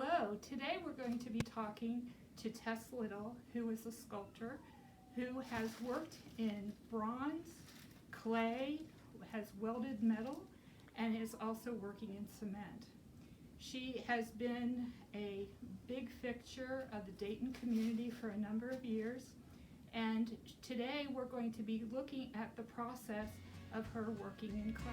Hello, today we're going to be talking to Tess Little, who is a sculptor who has worked in bronze, clay, has welded metal, and is also working in cement. She has been a big fixture of the Dayton community for a number of years, and today we're going to be looking at the process of her working in clay.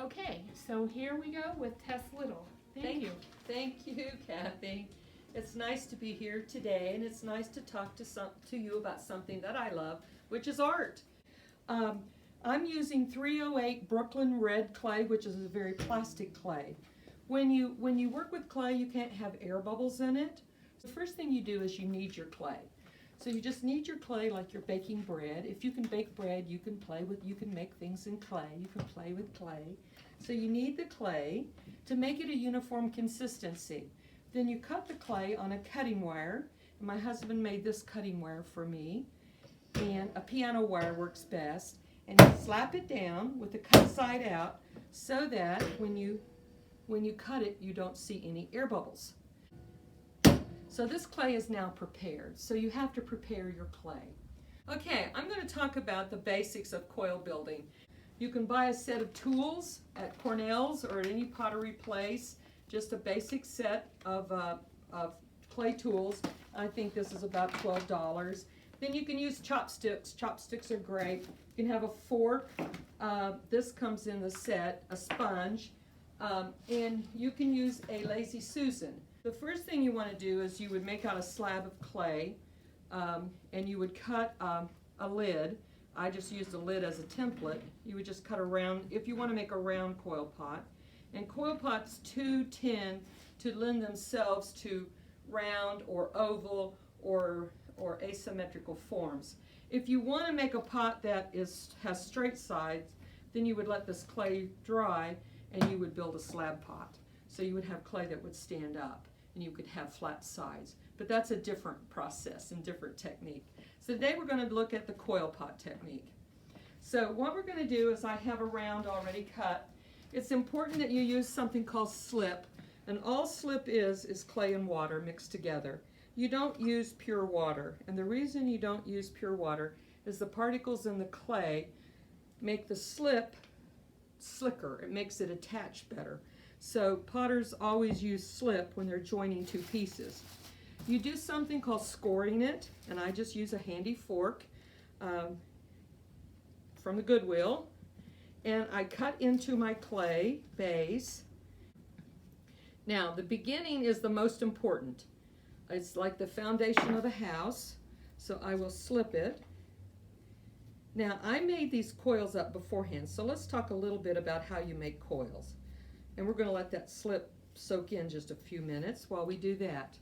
Okay, so here we go with Tess Little. Thank you. Thank you, Kathy. It's nice to be here today, and it's nice to talk to you about something that I love, which is art. I'm using 308 Brooklyn red clay, which is a very plastic clay. When you work with clay, you can't have air bubbles in it. The first thing you do is you knead your clay. So you just knead your clay like you're baking bread. If you can bake bread, you can make things in clay. You can play with clay. So you knead the clay to make it a uniform consistency. Then you cut the clay on a cutting wire. And my husband made this cutting wire for me. And a piano wire works best. And you slap it down with the cut side out so that when you cut it, you don't see any air bubbles. So this clay is now prepared. So you have to prepare your clay. Okay, I'm going to talk about the basics of coil building. You can buy a set of tools at Cornell's or at any pottery place, just a basic set of clay tools. I think this is about $12. Then you can use chopsticks. Chopsticks are great. You can have a fork. This comes in the set, a sponge, and you can use a Lazy Susan. The first thing you want to do is you would make out a slab of clay, and you would cut a lid. I just used a lid as a template. You would just cut a round, if you want to make a round coil pot. And coil pots too tend to lend themselves to round or oval or asymmetrical forms. If you want to make a pot that has straight sides, then you would let this clay dry and you would build a slab pot. So you would have clay that would stand up and you could have flat sides. But that's a different process and different technique. So today we're going to look at the coil pot technique. So what we're going to do is I have a round already cut. It's important that you use something called slip. And all slip is clay and water mixed together. You don't use pure water. And the reason you don't use pure water is the particles in the clay make the slip slicker. It makes it attach better. So potters always use slip when they're joining two pieces. You do something called scoring it, and I just use a handy fork from the Goodwill, and I cut into my clay base. Now, the beginning is the most important. It's like the foundation of a house, so I will slip it. Now, I made these coils up beforehand, so let's talk a little bit about how you make coils. And we're going to let that slip soak in just a few minutes while we do that.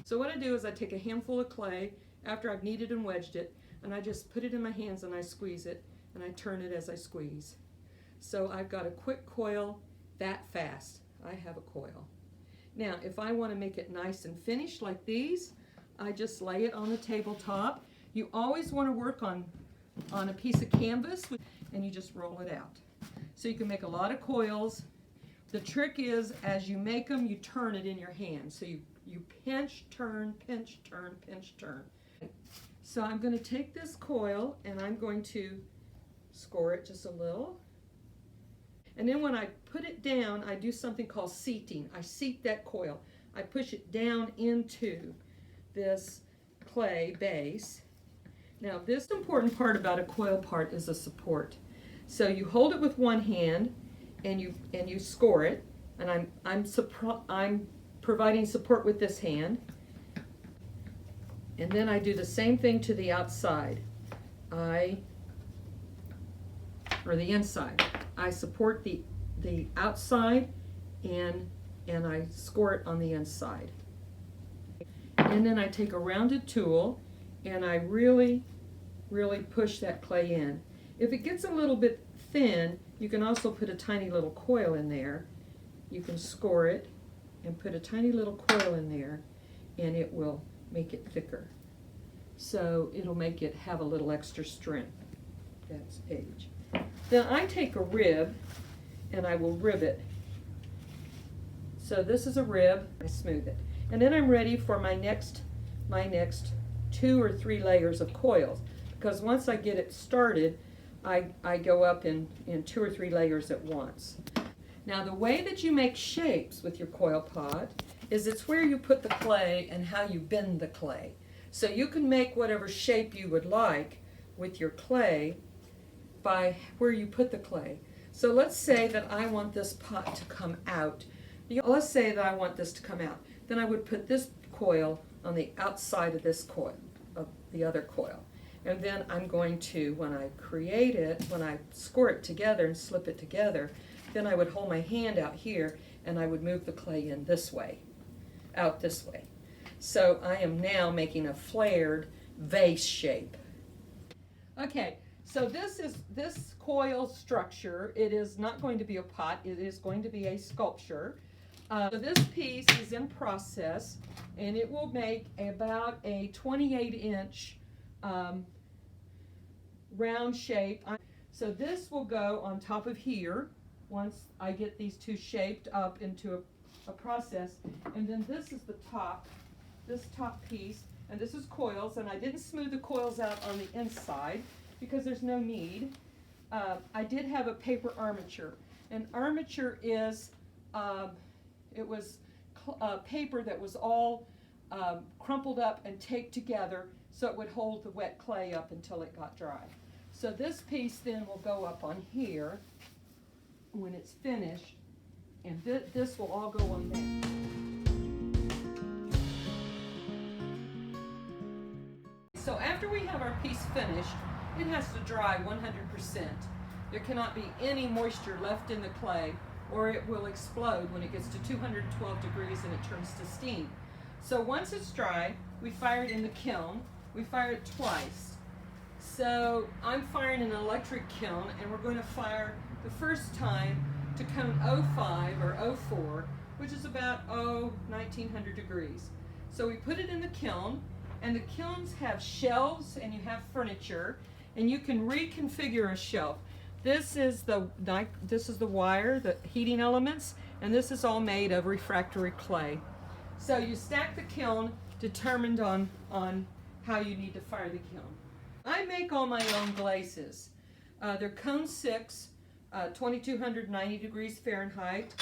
So what I do is I take a handful of clay after I've kneaded and wedged it, and I just put it in my hands and I squeeze it, and I turn it as I squeeze. So I've got a quick coil that fast. I have a coil. Now, if I want to make it nice and finished like these, I just lay it on the tabletop. You always want to work on a piece of canvas, and you just roll it out. So you can make a lot of coils. The trick is, as you make them, you turn it in your hand. So you pinch, turn, pinch, turn, pinch, turn. So I'm going to take this coil and I'm going to score it just a little. And then when I put it down, I do something called seating. I seat that coil. I push it down into this clay base. Now, this important part about a coil part is the support. So you hold it with one hand and you score it, and I'm providing support with this hand. And then I do the same thing to the outside. The inside. I support the outside and I score it on the inside. And then I take a rounded tool and I really push that clay in. If it gets a little bit thin, you can also put a tiny little coil in there. You can score it and put a tiny little coil in there, and it will make it thicker. so it'll make it have a little extra strength. That's age. Then I take a rib and I will rib it. So this is a rib, I smooth it. And then I'm ready for my next 2 or 3 layers of coils, because once I get it started, I go up in 2 or 3 layers at once. Now the way that you make shapes with your coil pot is it's where you put the clay and how you bend the clay. So you can make whatever shape you would like with your clay by where you put the clay. So let's say that I want this pot to come out. Let's say that I want this to come out. Then I would put this coil on the outside of this coil, of the other coil. And then I'm going to, when I create it, when I score it together and slip it together, then I would hold my hand out here and I would move the clay in this way, out this way. So I am now making a flared vase shape. Okay, so this coil structure, it is not going to be a pot, it is going to be a sculpture. So this piece is in process, and it will make about a 28-inch round shape. So this will go on top of here once I get these two shaped up into a process. And then this is the top, this top piece, and this is coils, and I didn't smooth the coils out on the inside because there's no need. I did have a paper armature. An armature is, it was paper that was all crumpled up and taped together so it would hold the wet clay up until it got dry. So this piece then will go up on here when it's finished, and this will all go on there. So after we have our piece finished, it has to dry 100%. There cannot be any moisture left in the clay, or it will explode when it gets to 212 degrees and it turns to steam. So once it's dry, we fire it in the kiln. We fire it twice. So I'm firing an electric kiln, and we're going to fire the first time to cone 05 or 04, which is about 1900 degrees. So we put it in the kiln, and the kilns have shelves and you have furniture, and you can reconfigure a shelf. This is the wire, the heating elements, and this is all made of refractory clay. So you stack the kiln determined on how you need to fire the kiln. I make all my own glazes. They're cone 6, 2290 degrees Fahrenheit,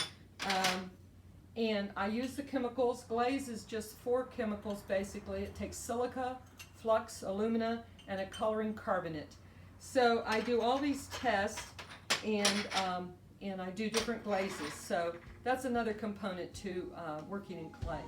and I use the chemicals. Glaze is just 4 chemicals basically. It takes silica, flux, alumina, and a coloring carbonate. So I do all these tests, and I do different glazes. So that's another component to working in clay.